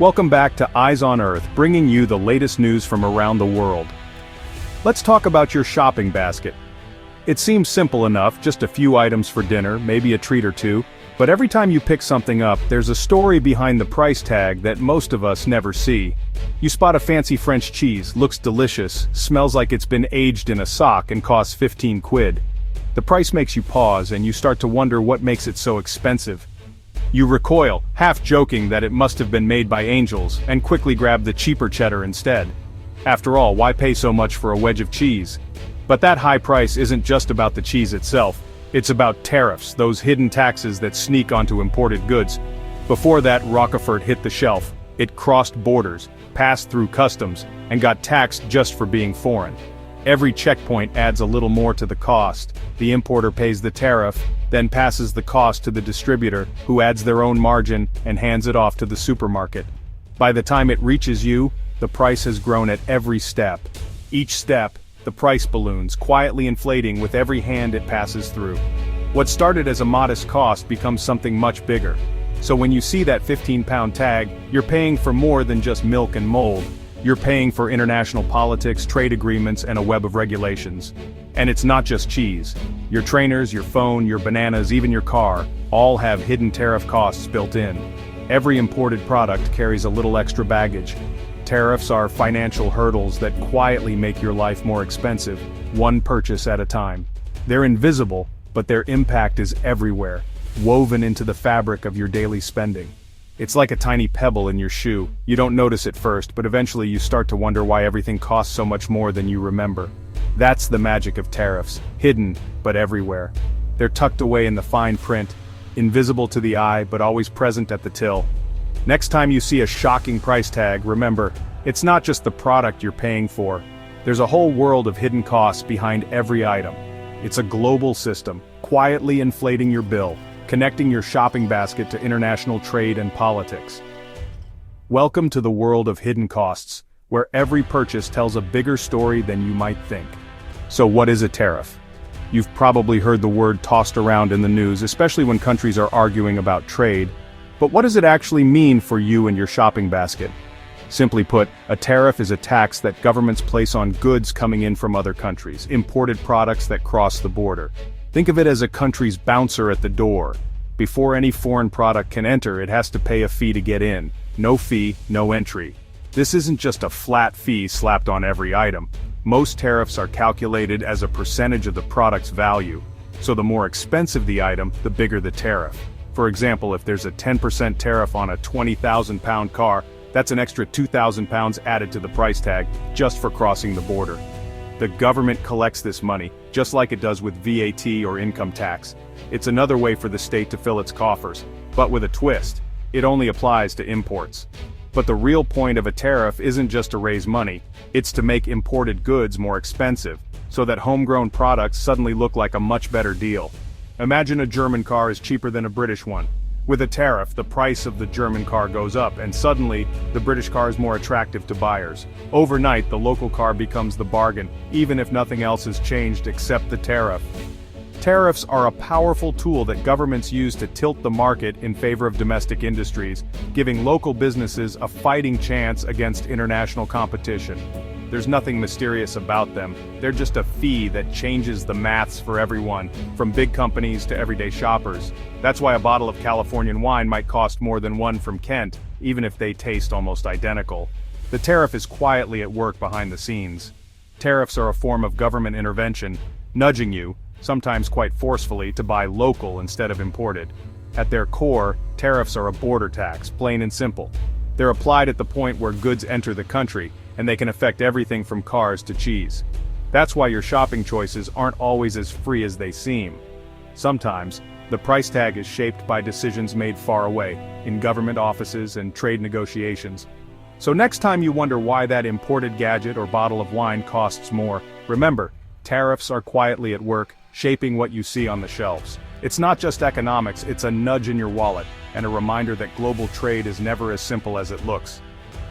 Welcome back to Eyes on Earth, bringing you the latest news from around the world. Let's talk about your shopping basket. It seems simple enough, just a few items for dinner, maybe a treat or two, but every time you pick something up, there's a story behind the price tag that most of us never see. You spot a fancy French cheese, looks delicious, smells like it's been aged in a sock and costs 15 quid. The price makes you pause and you start to wonder what makes it so expensive. You recoil, half joking that it must have been made by angels, and quickly grab the cheaper cheddar instead. After all, why pay so much for a wedge of cheese? But that high price isn't just about the cheese itself. It's about tariffs, those hidden taxes that sneak onto imported goods. Before that Roquefort hit the shelf, it crossed borders, passed through customs, and got taxed just for being foreign. Every checkpoint adds a little more to the cost. The importer pays the tariff, then passes the cost to the distributor, who adds their own margin and hands it off to the supermarket. By the time it reaches you, the price has grown at every step. Each step, the price balloons, quietly inflating with every hand it passes through. What started as a modest cost becomes something much bigger. So when you see that 15-pound tag, you're paying for more than just milk and mold. You're paying for international politics, trade agreements, and a web of regulations. And it's not just cheese. Your trainers, your phone, your bananas, even your car, all have hidden tariff costs built in. Every imported product carries a little extra baggage. Tariffs are financial hurdles that quietly make your life more expensive, one purchase at a time. They're invisible, but their impact is everywhere, woven into the fabric of your daily spending. It's like a tiny pebble in your shoe. You don't notice it first, but eventually you start to wonder why everything costs so much more than you remember. That's the magic of tariffs, hidden, but everywhere. They're tucked away in the fine print, invisible to the eye, but always present at the till. Next time you see a shocking price tag, remember, it's not just the product you're paying for. There's a whole world of hidden costs behind every item. It's a global system, quietly inflating your bill, connecting your shopping basket to international trade and politics. Welcome to the world of hidden costs, where every purchase tells a bigger story than you might think. So what is a tariff? You've probably heard the word tossed around in the news, especially when countries are arguing about trade. But what does it actually mean for you and your shopping basket? Simply put, a tariff is a tax that governments place on goods coming in from other countries, imported products that cross the border. Think of it as a country's bouncer at the door. Before any foreign product can enter, it has to pay a fee to get in. No fee, no entry. This isn't just a flat fee slapped on every item. Most tariffs are calculated as a percentage of the product's value. So the more expensive the item, the bigger the tariff. For example, if there's a 10% tariff on a 20,000-pound car, that's an extra 2,000 pounds added to the price tag, just for crossing the border. The government collects this money, just like it does with VAT or income tax. It's another way for the state to fill its coffers, but with a twist. It only applies to imports. But the real point of a tariff isn't just to raise money, it's to make imported goods more expensive, so that homegrown products suddenly look like a much better deal. Imagine a German car is cheaper than a British one. With a tariff, the price of the German car goes up, and suddenly, the British car is more attractive to buyers. Overnight, the local car becomes the bargain, even if nothing else has changed except the tariff. Tariffs are a powerful tool that governments use to tilt the market in favor of domestic industries, giving local businesses a fighting chance against international competition. There's nothing mysterious about them. They're just a fee that changes the maths for everyone, from big companies to everyday shoppers. That's why a bottle of Californian wine might cost more than one from Kent, even if they taste almost identical. The tariff is quietly at work behind the scenes. Tariffs are a form of government intervention, nudging you, sometimes quite forcefully, to buy local instead of imported. At their core, tariffs are a border tax, plain and simple. They're applied at the point where goods enter the country, and they can affect everything from cars to cheese. That's why your shopping choices aren't always as free as they seem. Sometimes, the price tag is shaped by decisions made far away, in government offices and trade negotiations. So next time you wonder why that imported gadget or bottle of wine costs more, remember, tariffs are quietly at work, shaping what you see on the shelves. It's not just economics, it's a nudge in your wallet, and a reminder that global trade is never as simple as it looks.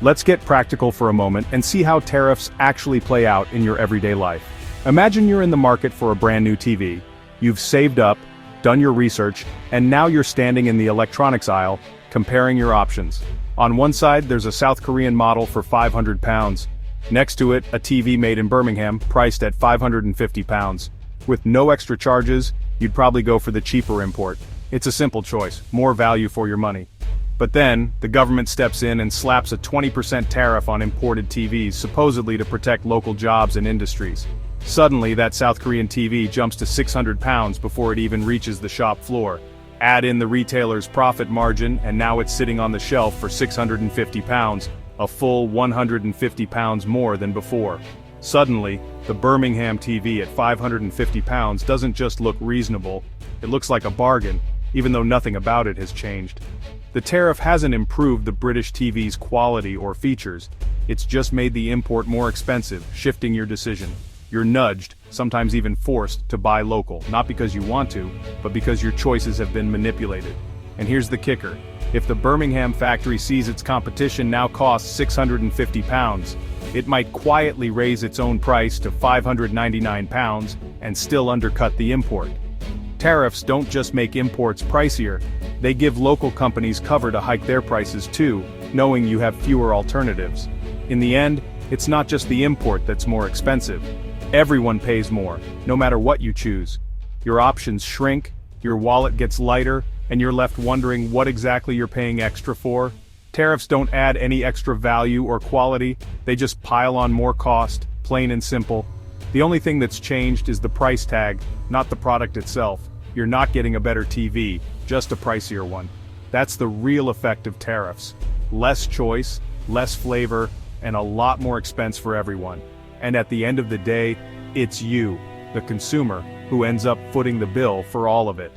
Let's get practical for a moment and see how tariffs actually play out in your everyday life. Imagine you're in the market for a brand new TV. You've saved up, done your research, and now you're standing in the electronics aisle, comparing your options. On one side, there's a South Korean model for £500. Next to it, a TV made in Birmingham, priced at £550. With no extra charges, you'd probably go for the cheaper import. It's a simple choice, more value for your money. But then, the government steps in and slaps a 20% tariff on imported TVs, supposedly to protect local jobs and industries. Suddenly, that South Korean TV jumps to £600 before it even reaches the shop floor. Add in the retailer's profit margin, and now it's sitting on the shelf for £650, a full £150 more than before. Suddenly, the Birmingham TV at £550 doesn't just look reasonable, it looks like a bargain, even though nothing about it has changed. The tariff hasn't improved the British TV's quality or features, it's just made the import more expensive, shifting your decision. You're nudged, sometimes even forced, to buy local, not because you want to, but because your choices have been manipulated. And here's the kicker. If the Birmingham factory sees its competition now costs £650, it might quietly raise its own price to £599 and still undercut the import. Tariffs don't just make imports pricier, they give local companies cover to hike their prices too, knowing you have fewer alternatives. In the end, it's not just the import that's more expensive. Everyone pays more, no matter what you choose. Your options shrink, your wallet gets lighter, and you're left wondering what exactly you're paying extra for. Tariffs don't add any extra value or quality, they just pile on more cost, plain and simple. The only thing that's changed is the price tag, not the product itself. You're not getting a better TV, just a pricier one. That's the real effect of tariffs. Less choice, less flavor, and a lot more expense for everyone. And at the end of the day, it's you, the consumer, who ends up footing the bill for all of it.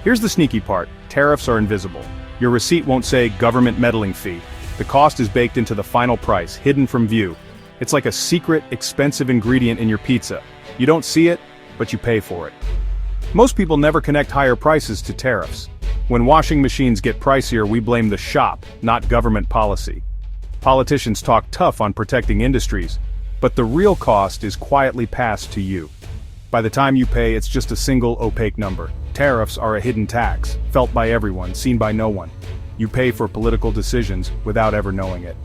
Here's the sneaky part, tariffs are invisible. Your receipt won't say government meddling fee. The cost is baked into the final price, hidden from view. It's like a secret, expensive ingredient in your pizza. You don't see it, but you pay for it. Most people never connect higher prices to tariffs. When washing machines get pricier, we blame the shop, not government policy. Politicians talk tough on protecting industries, but the real cost is quietly passed to you. By the time you pay, it's just a single opaque number. Tariffs are a hidden tax, felt by everyone, seen by no one. You pay for political decisions without ever knowing it.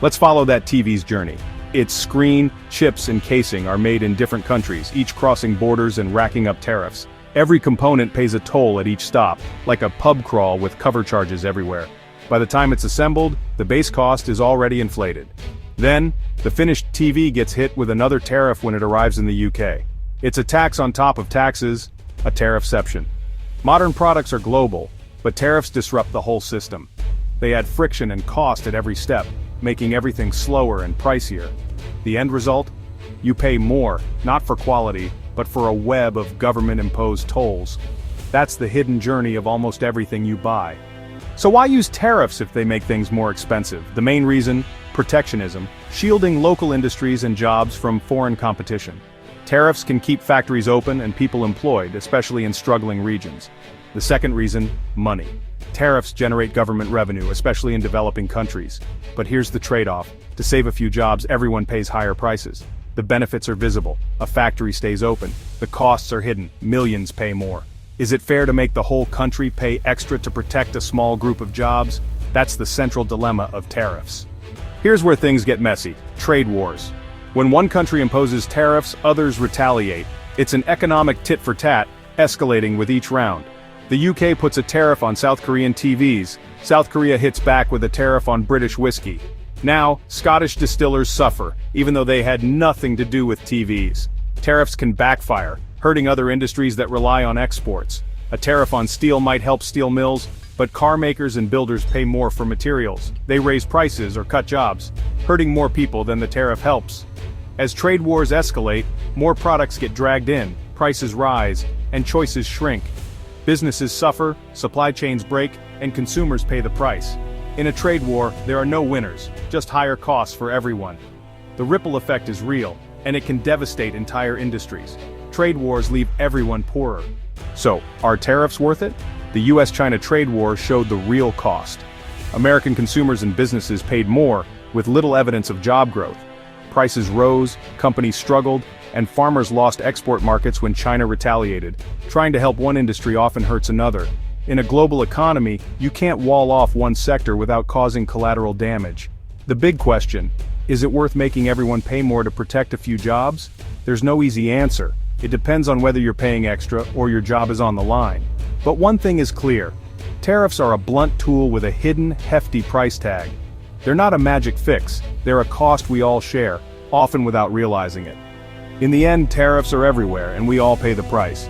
Let's follow that TV's journey. Its screen, chips, and casing are made in different countries, each crossing borders and racking up tariffs. Every component pays a toll at each stop, like a pub crawl with cover charges everywhere. By the time it's assembled, the base cost is already inflated. Then, the finished TV gets hit with another tariff when it arrives in the UK. It's a tax on top of taxes, a tariffception. Modern products are global, but tariffs disrupt the whole system. They add friction and cost at every step, making everything slower and pricier. The end result? You pay more, not for quality, but for a web of government-imposed tolls. That's the hidden journey of almost everything you buy. So why use tariffs if they make things more expensive? The main reason? Protectionism, shielding local industries and jobs from foreign competition. Tariffs can keep factories open and people employed, especially in struggling regions. The second reason? Money. Tariffs generate government revenue, especially in developing countries. But here's the trade-off. To save a few jobs, everyone pays higher prices. The benefits are visible. A factory stays open. The costs are hidden. Millions pay more. Is it fair to make the whole country pay extra to protect a small group of jobs? That's the central dilemma of tariffs. Here's where things get messy. Trade wars. When one country imposes tariffs, others retaliate. It's an economic tit-for-tat, escalating with each round. The UK puts a tariff on South Korean TVs. South Korea hits back with a tariff on British whiskey. Now, Scottish distillers suffer, even though they had nothing to do with TVs. Tariffs can backfire, hurting other industries that rely on exports. A tariff on steel might help steel mills, but car makers and builders pay more for materials. They raise prices or cut jobs, hurting more people than the tariff helps. As trade wars escalate, more products get dragged in, prices rise, and choices shrink. Businesses suffer, supply chains break, and consumers pay the price. In a trade war, there are no winners, just higher costs for everyone. The ripple effect is real, and it can devastate entire industries. Trade wars leave everyone poorer. So, are tariffs worth it? The US-China trade war showed the real cost. American consumers and businesses paid more, with little evidence of job growth. Prices rose, companies struggled, and farmers lost export markets when China retaliated. Trying to help one industry often hurts another. In a global economy, you can't wall off one sector without causing collateral damage. The big question, is it worth making everyone pay more to protect a few jobs? There's no easy answer. It depends on whether you're paying extra or your job is on the line. But one thing is clear. Tariffs are a blunt tool with a hidden, hefty price tag. They're not a magic fix, they're a cost we all share, often without realizing it. In the end, tariffs are everywhere, and we all pay the price.